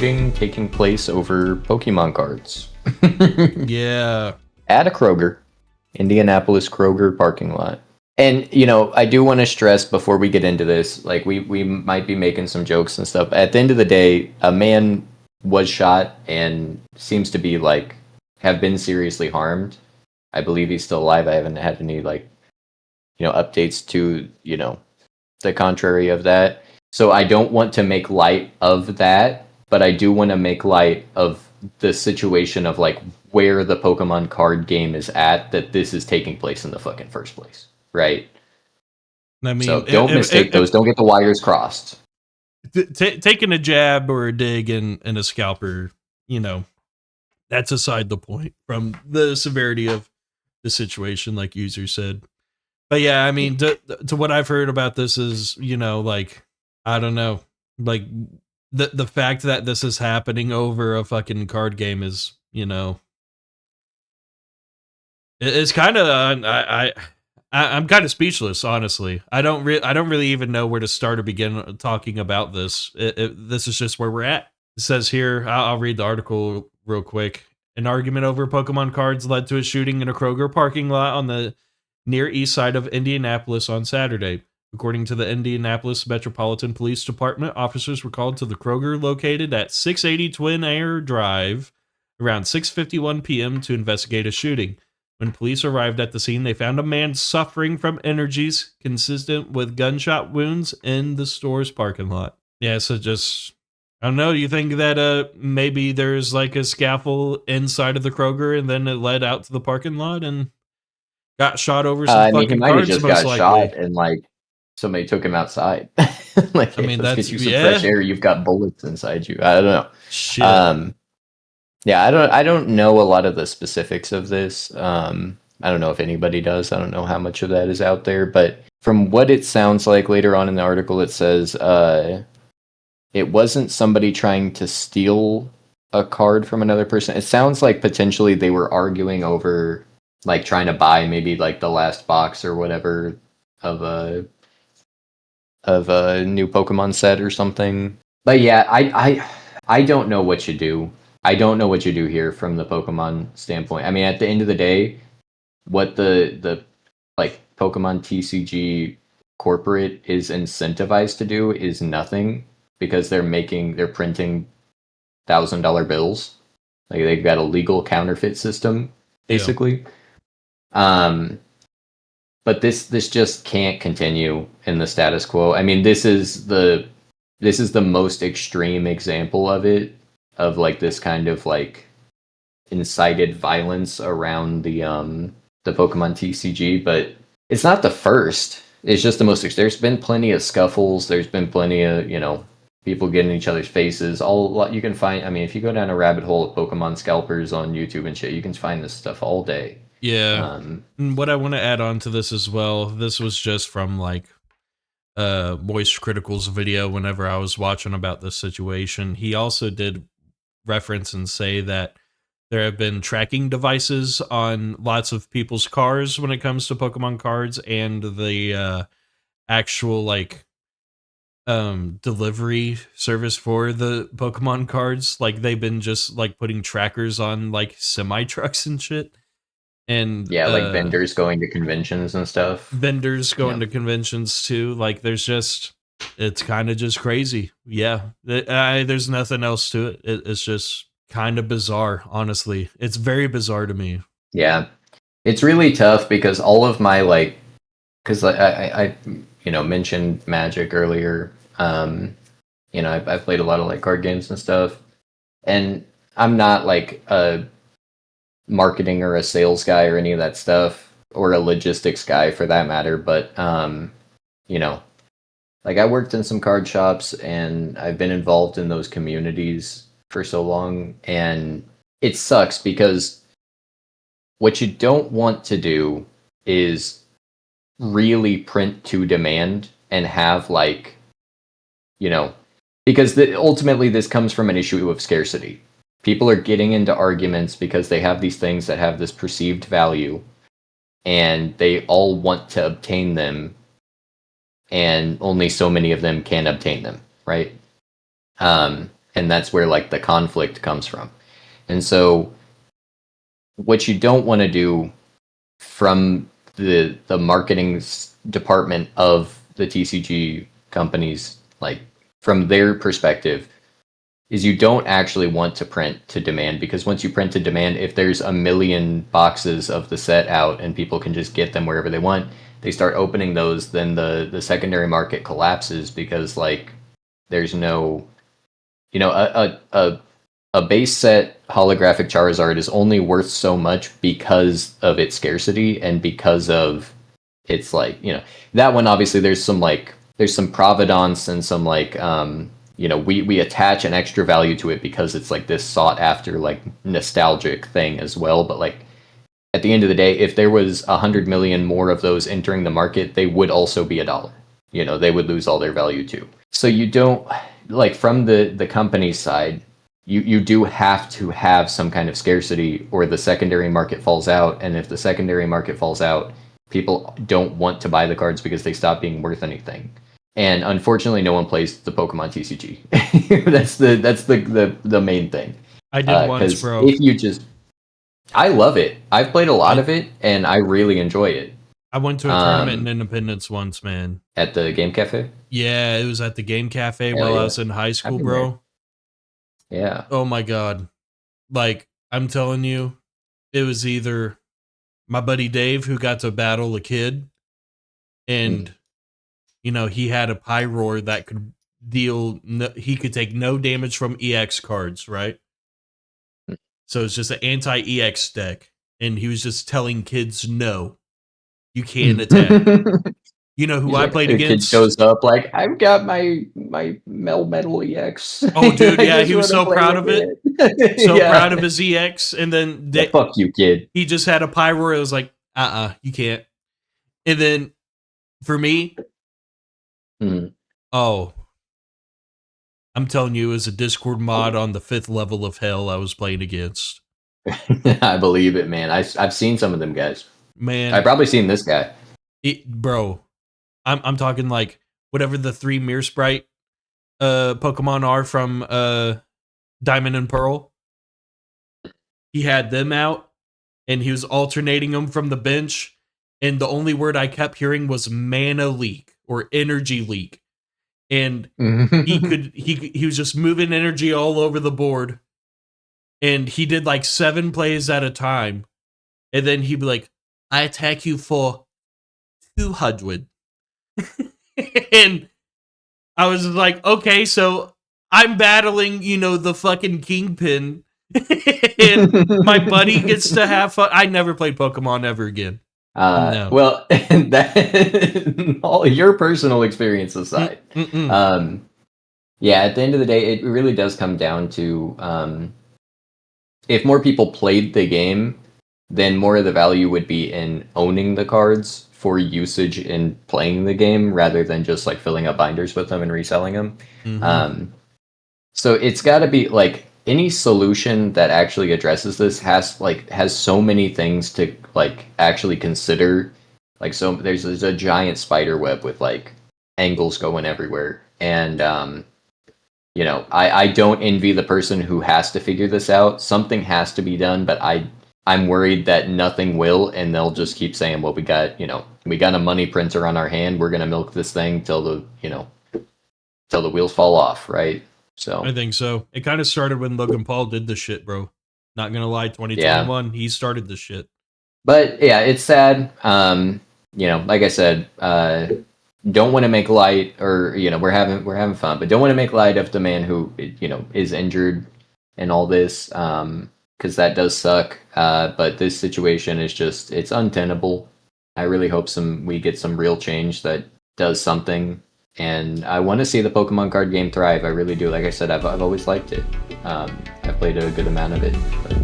shooting taking place over Pokemon cards. Yeah. At a Kroger, Indianapolis Kroger parking lot. And, you know, I do want to stress before we get into this, like, we might be making some jokes and stuff. At the end of the day, a man was shot and seems to be, like, have been seriously harmed. I believe he's still alive. I haven't had any, like, you know, updates to, you know, the contrary of that. So I don't want to make light of that, but I do want to make light of the situation of, like, where the Pokemon card game is at, that this is taking place in the fucking first place. Right. I mean, So don't mistake those. Don't get the wires crossed. Taking a jab or a dig in a scalper, you know, that's aside the point from the severity of the situation, like User said. But yeah, I mean, to what I've heard about this is, you know, like, I don't know, like the fact that this is happening over a fucking card game is, you know, it's kind of I'm kind of speechless, honestly. I don't really even know where to start or begin talking about this. This is just where we're at. It says here, I'll read the article real quick. An argument over Pokemon cards led to a shooting in a Kroger parking lot on the near east side of Indianapolis on Saturday. According to the Indianapolis Metropolitan Police Department, officers were called to the Kroger located at 680 Twin Air Drive around 6:51 p.m. to investigate a shooting. When police arrived at the scene, they found a man suffering from energies consistent with gunshot wounds in the store's parking lot. Yeah, so just, I don't know, you think that maybe there's like a scaffold inside of the Kroger and then it led out to the parking lot and got shot over some I mean, he fucking might have cards, just most got likely. shot and, like, somebody took him outside. Like, I hey, mean, let's that's, get you some fresh yeah, air. You've got bullets inside you. I don't know. shit. Yeah, I don't know a lot of the specifics of this. I don't know if anybody does. I don't know how much of that is out there, but from what it sounds like later on in the article, it says it wasn't somebody trying to steal a card from another person. It sounds like potentially they were arguing over, like, trying to buy maybe like the last box or whatever of a new Pokemon set or something. But yeah, I don't know what you do. I don't know what you do here from the Pokemon standpoint. I mean, at the end of the day, what the like Pokemon TCG corporate is incentivized to do is nothing, because they're printing $1,000 bills. Like, they've got a legal counterfeit system, basically. Yeah. But this just can't continue in the status quo. I mean, this is the most extreme example of it, of like this kind of like incited violence around the Pokemon TCG, but it's not the first. It's just the most. There's been plenty of scuffles. There's been plenty of, you know, people getting in each other's faces. All you can find. I mean, if you go down a rabbit hole of Pokemon scalpers on YouTube and shit, you can find this stuff all day. Yeah. And what I want to add on to this as well, this was just from like Moist Critical's video whenever I was watching about this situation. He also did reference and say that there have been tracking devices on lots of people's cars when it comes to Pokemon cards, and the actual like delivery service for the Pokemon cards, like they've been just like putting trackers on like semi trucks and shit. And yeah, like vendors going to conventions and stuff. Vendors going to conventions too. Like, there's just, it's kind of just crazy. Yeah, there's nothing else to it. It's just kind of bizarre, honestly. It's very bizarre to me. Yeah, it's really tough because all of my, like, because I you know, mentioned Magic earlier. You know, I've played a lot of like card games and stuff, and I'm not like a marketing or a sales guy or any of that stuff, or a logistics guy for that matter. But you know, like, I worked in some card shops and I've been involved in those communities for so long, and it sucks because what you don't want to do is really print to demand and have, like, you know, because ultimately this comes from an issue of scarcity. People are getting into arguments because they have these things that have this perceived value, and they all want to obtain them, and only so many of them can obtain them, right? and that's where like the conflict comes from. And so what you don't want to do from the marketing department of the TCG companies, like from their perspective, is you don't actually want to print to demand, because once you print to demand, if there's a million boxes of the set out and people can just get them wherever they want, they start opening those, then the secondary market collapses, because like there's no, you know, a base set holographic Charizard is only worth so much because of its scarcity and because of its like, you know, that one obviously there's some provenance and some like you know, we attach an extra value to it because it's like this sought after like nostalgic thing as well. But like at the end of the day, if there was 100 million more of those entering the market, they would also be $1. You know, they would lose all their value too. So you don't, like, from the company's side, you do have to have some kind of scarcity or the secondary market falls out. And if the secondary market falls out, people don't want to buy the cards because they stop being worth anything. And unfortunately, no one plays the Pokemon TCG. that's the main thing. I did once, bro. If you just, I love it. I've played a lot of it, and I really enjoy it. I went to a tournament in Independence once, man. At the Game Cafe? Yeah, it was at the Game Cafe while I was in high school, bro. Yeah. Oh my god. Like, I'm telling you, it was either my buddy Dave who got to battle a kid, and you know, he had a Pyroar that could deal he could take no damage from EX cards, right? So it's just an anti-EX deck, and he was just telling kids, no, you can't attack. You know who He's I like, played the against? kid shows up like, I've got my Metal EX. Oh, dude, yeah, he was so proud of it. So proud of his EX, and then fuck you, kid. He just had a Pyroar. It was like, you can't. And then for me, oh, I'm telling you, it was a Discord mod on the 5th level of hell I was playing against. I believe it, man. I've seen some of them guys. Man, I've probably seen this guy. Bro, I'm talking like whatever the 3 Mirror Sprite Pokemon are from Diamond and Pearl. He had them out, and he was alternating them from the bench, and the only word I kept hearing was mana leak or energy leak. And he was just moving energy all over the board, and he did like 7 plays at a time, and then he'd be like, I attack you for 200. And I was like, okay, so I'm battling, you know, the fucking Kingpin, and my buddy gets to have fun. I never played Pokemon ever again. No. Well, that all your personal experience aside, yeah, at the end of the day, it really does come down to if more people played the game, then more of the value would be in owning the cards for usage in playing the game rather than just like filling up binders with them and reselling them. So it's got to be like any solution that actually addresses this has so many things to like actually consider. Like, so there's a giant spider web with like angles going everywhere, and you know, I don't envy the person who has to figure this out. Something has to be done, but I'm worried that nothing will, and they'll just keep saying, well, we got a money printer on our hand. We're gonna milk this thing till the wheels fall off, right? So I think so. It kind of started when Logan Paul did this shit, bro. Not gonna lie, 2021, he started this shit. But yeah, it's sad. You know, like I said, don't want to make light, or you know, we're having fun, but don't want to make light of the man who, you know, is injured and all this, because that does suck. But this situation is just, it's untenable. I really hope we get some real change that does something. And I want to see the Pokemon card game thrive. I really do. Like I said, I've always liked it. I've played a good amount of it. But